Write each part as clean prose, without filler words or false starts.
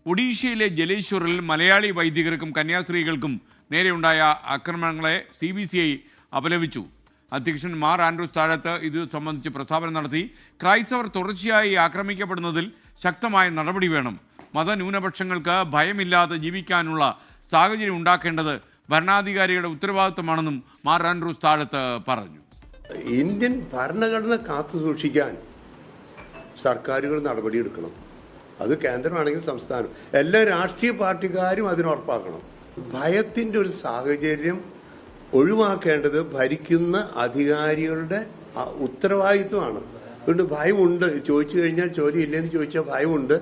ഒഡീഷയിലെ ജലേശ്വറിൽ മലയാളി വൈദികർക്കും കന്യാസ്ത്രീകൾക്കും നേരെയുണ്ടായ ആക്രമണങ്ങളെ CBCI അപലപിച്ചു. അധ്യക്ഷൻ മാർ ആൻഡ്രൂസ് താഴത്ത് ഇത് സംബന്ധിച്ച് പ്രസ്താവന നടത്തി. ക്രൈസ്തവർ തുടർച്ചയായി ആക്രമിക്കപ്പെടുന്നതിൽ ശക്തമായ നടപടി വേണം. മതന്യൂനപക്ഷങ്ങൾക്ക് ഭയമില്ലാതെ ജീവിക്കാനുള്ള സാഹചര്യം ഉണ്ടാക്കേണ്ടത് ഭരണാധികാരികളുടെ ഉത്തരവാദിത്തമാണെന്നും മാർ ആൻഡ്രൂസ് താഴത്ത് പറഞ്ഞു. ഇന്ത്യൻ ഭരണഘടന കാത്തുസൂക്ഷിക്കാൻ സർക്കാരുകൾ നടപടിയെടുക്കണം. അത് കേന്ദ്രമാണെങ്കിൽ സംസ്ഥാനം, എല്ലാ രാഷ്ട്രീയ പാർട്ടിക്കാരും അതിനുറപ്പാക്കണം. ഭയത്തിൻ്റെ ഒരു സാഹചര്യം ഒഴിവാക്കേണ്ടത് ഭരിക്കുന്ന അധികാരികളുടെ ഉത്തരവാദിത്വമാണ്. അതുകൊണ്ട് ഭയമുണ്ട്, ചോദിച്ചു കഴിഞ്ഞാൽ ചോദ്യം ഇല്ലെന്ന് ചോദിച്ചാൽ ഭയമുണ്ട്.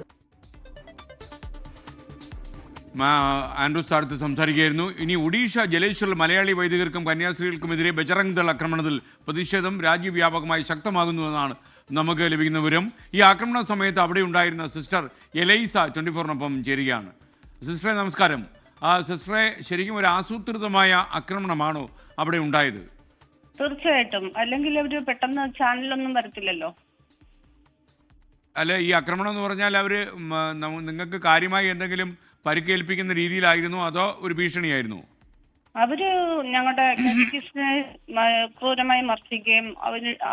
ആൻഡ്രൂസ് താഴത്ത് സംസാരിക്കുകയായിരുന്നു. ഇനി ഒഡീഷ ജലേശ്വറിൽ മലയാളി വൈദികർക്കും കന്യാസ്ത്രീകൾക്കുമെതിരെ ബജറംഗ് ദൾ ആക്രമണത്തിൽ പ്രതിഷേധം രാജ്യവ്യാപകമായി ശക്തമാകുന്നുവെന്നാണ് നമുക്ക് ലഭിക്കുന്ന വിവരം. ഈ ആക്രമണ സമയത്ത് അവിടെ ഉണ്ടായിരുന്ന സിസ്റ്റർ എലൈസ 24-നൊപ്പം ചേരുകയാണ്. സിസ്റ്ററെ നമസ്കാരം. സിസ്റ്ററെ, ശരിക്കും ഒരു ആസൂത്രിതമായ ആക്രമണമാണോ അവിടെ ഉണ്ടായത്? തീർച്ചയായിട്ടും, അല്ലെങ്കിൽ അവർ പെട്ടെന്ന് ചാനലൊന്നും വരത്തില്ലല്ലോ. അല്ല, ഈ ആക്രമണം എന്ന് പറഞ്ഞാൽ അവർ നിങ്ങൾക്ക് കാര്യമായി എന്തെങ്കിലും പരിക്കേൽപ്പിക്കുന്ന രീതിയിലായിരുന്നോ അതോ ഒരു ഭീഷണിയായിരുന്നോ? അവര് ഞങ്ങളുടെ കാറ്റക്കിസ്റ്റിനെ ക്രൂരമായി മർദ്ദിക്കുകയും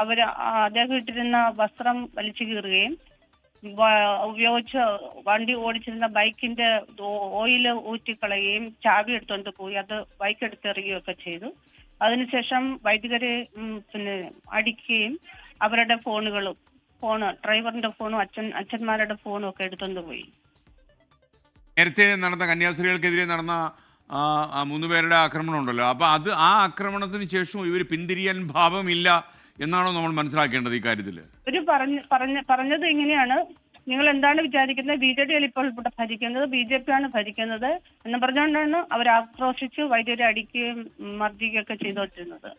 അവര് അദ്ദേഹം ഇട്ടിരുന്ന വസ്ത്രം വലിച്ചു കീറുകയും ഉപയോഗിച്ച് വണ്ടി ഓടിച്ചിരുന്ന ബൈക്കിന്റെ ഓയില് ഊറ്റിക്കളയുകയും ചാവി എടുത്തുകൊണ്ട് പോയി അത് ബൈക്ക് എടുത്തെറിയുകയൊക്കെ ചെയ്തു. അതിനുശേഷം വൈദികരെ അടിക്കുകയും അവരുടെ ഡ്രൈവറിന്റെ ഫോണും അച്ഛന്മാരുടെ ഫോണും ഒക്കെ എടുത്തുകൊണ്ട് പോയി. നേരത്തെ നടന്ന കന്യാസ്ത്രീകൾക്കെതിരെ നടന്ന 3 പേരുടെ ആക്രമണം ഉണ്ടല്ലോ, അപ്പോൾ ആ ആക്രമണത്തിന് ശേഷം ഇവർ പിന്തിരിയാൻ ഭാവമില്ല എന്നാണോ നമ്മൾ മനസ്സിലാക്കേണ്ടത് ഈ കാര്യത്തിൽ? ഇവര് പറഞ്ഞത് ഇങ്ങനെയാണ്: നിങ്ങൾ എന്താണ് വിചാരിക്കുന്നത്, BJD ഇപ്പോൾ ഇവിടെ ഭരിക്കുന്നത്, BJP ആണ് ഭരിക്കുന്നത് എന്ന് പറഞ്ഞുകൊണ്ടാണ് അവർ ആക്രോശിച്ച് വൈദ്യുതി അടിക്കുകയും മർദ്ദിക്കുകയൊക്കെ ചെയ്തുകൊണ്ടിരുന്നത്.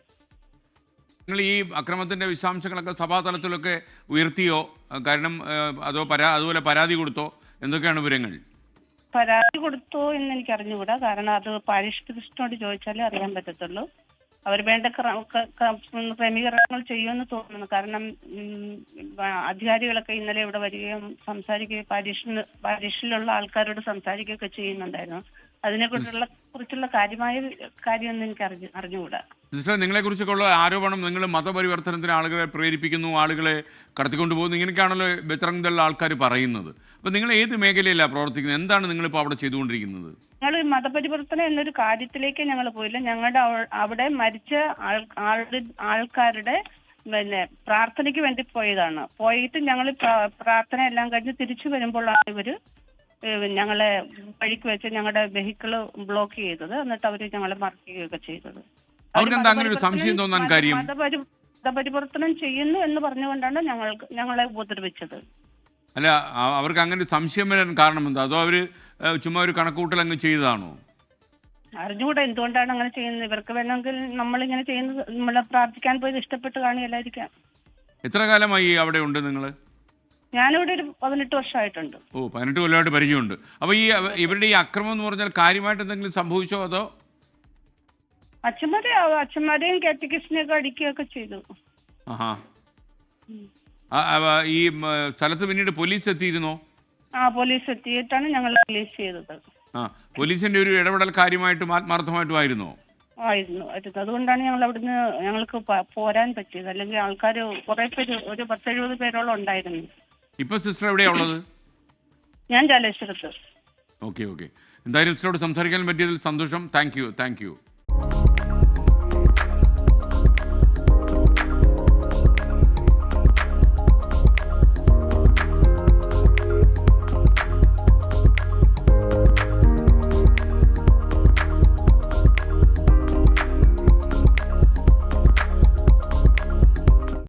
നിങ്ങൾ ഈ അക്രമത്തിന്റെ വിശദാംശങ്ങളൊക്കെ സഭാതലത്തിലൊക്കെ ഉയർത്തിയോ? കാരണം അതുപോലെ പരാതി കൊടുത്തോ? എന്തൊക്കെയാണ് വിവരങ്ങൾ? പരാതി കൊടുത്തോ എന്ന് എനിക്ക് അറിഞ്ഞുകൂടാ. കാരണം അത് പാരിഷ് പ്രസിഡന്റിനോട് ചോദിച്ചാലേ അറിയാൻ പറ്റത്തുള്ളൂ. അവർ വേണ്ട ക്രമീകരണങ്ങൾ ചെയ്യുമെന്ന് തോന്നുന്നു. കാരണം അധികാരികളൊക്കെ ഇന്നലെ ഇവിടെ വരികയും സംസാരിക്കുകയും പാരിഷിലുള്ള ആൾക്കാരോട് സംസാരിക്കുകയൊക്കെ ചെയ്യുന്നുണ്ടായിരുന്നു. അതിനെക്കുറിച്ചുള്ള കാര്യമായ കാര്യമൊന്നും എനിക്ക് അറിഞ്ഞുകൂടാ. സിസ്റ്റർ, നിങ്ങളെ കുറിച്ചൊക്കെയുള്ള ആരോപണം നിങ്ങൾ മതപരിവർത്തനത്തിന് ആളുകളെ പ്രേരിപ്പിക്കുന്നു, ആളുകളെ കടത്തിക്കൊണ്ടുപോകുന്നു, ഇങ്ങനെയൊക്കെയാണല്ലോ ബജറംഗ് ദൾ ആൾക്കാർ പറയുന്നത്. അപ്പോൾ നിങ്ങൾ ഏത് മേഖലയിലാണ് പ്രവർത്തിക്കുന്നത്? എന്താണ് നിങ്ങളിപ്പോൾ അവിടെ ചെയ്തുകൊണ്ടിരിക്കുന്നത്? ഞങ്ങൾ മതപരിവർത്തനം എന്നൊരു കാര്യത്തിലേക്ക് ഞങ്ങൾ പോയില്ല. ഞങ്ങളുടെ അവിടെ മരിച്ച ആൾക്കാരുടെ പ്രാർത്ഥനയ്ക്ക് വേണ്ടി പോയിട്ട് ഞങ്ങൾ പ്രാർത്ഥന എല്ലാം കഴിഞ്ഞ് തിരിച്ചു വരുമ്പോഴാണ് ഇവര് ഞങ്ങളെ വഴിക്ക് വെച്ച് ഞങ്ങളുടെ വെഹിക്കിള് ബ്ലോക്ക് ചെയ്തത്. എന്നിട്ട് അവര് ഞങ്ങളെ മർദ്ദിക്കുകയൊക്കെ ചെയ്തത്. മതപരിവർത്തനം ചെയ്യുന്നു എന്ന് പറഞ്ഞുകൊണ്ടാണ് ഞങ്ങളെ ഉപദ്രവിച്ചത്. അല്ല, അവർക്ക് അങ്ങനെ സംശയം വരാൻ കാരണം എന്താ? അതോ അവര് ചുമ്മാ ഒരു കണക്കൂട്ടൽ അങ്ങ് ചെയ്തതാണോ? അറിഞ്ഞുകൂടെ എന്തുകൊണ്ടാണ് അങ്ങനെ ചെയ്യുന്നത്. ഇവർക്ക് വേണമെങ്കിൽ നമ്മളിങ്ങനെ ചെയ്യുന്നത് നമ്മളെ പ്രാർത്ഥിക്കാൻ പോയത് ഇഷ്ടപ്പെട്ട് കാണിയല്ലായിരിക്കാം. എത്ര കാലമായി അവിടെ ഉണ്ട് നിങ്ങൾ? ഞാനിവിടെ ഒരു 18 വർഷമായിട്ടുണ്ട്. 18 കൊല്ലമായിട്ട് പരിചയമുണ്ട്. അപ്പോൾ ഇവരുടെ ഈ അക്രമം എന്ന് പറഞ്ഞാൽ കാര്യമായിട്ട് എന്തെങ്കിലും സംഭവിച്ചോ? അതോ അച്ഛന്മാരെയും കാറ്റക്കിസ്റ്റിനെയൊക്കെ അടിക്കുകയൊക്കെ ചെയ്തു. ഈ സ്ഥലത്ത് പിന്നീട് പോലീസ് എത്തിയിരുന്നോ? പോലീസ് എത്തിയിട്ടാണ് ഞങ്ങൾ റിലീസ് ചെയ്തത്. പോലീസിന്റെ ഒരു ഇടപെടൽ കാര്യമായിട്ടും ആത്മാർത്ഥമായിട്ടും ആയിരുന്നു. അതുകൊണ്ടാണ് ഞങ്ങൾക്ക് പോരാൻ പറ്റിയത്. അല്ലെങ്കിൽ ആൾക്കാർ കുറെ പേര്, ഒരു 10-70 പേരോളം ഉണ്ടായിരുന്നു. ഇപ്പൊ സിസ്റ്റർ എവിടെയാ ഉള്ളത്? ഞാൻ ജലേശ്വരത്ത്. ഓക്കെ. എന്തായാലും സിസ്റ്ററോട് സംസാരിക്കാൻ പറ്റിയതിൽ സന്തോഷം. Thank you.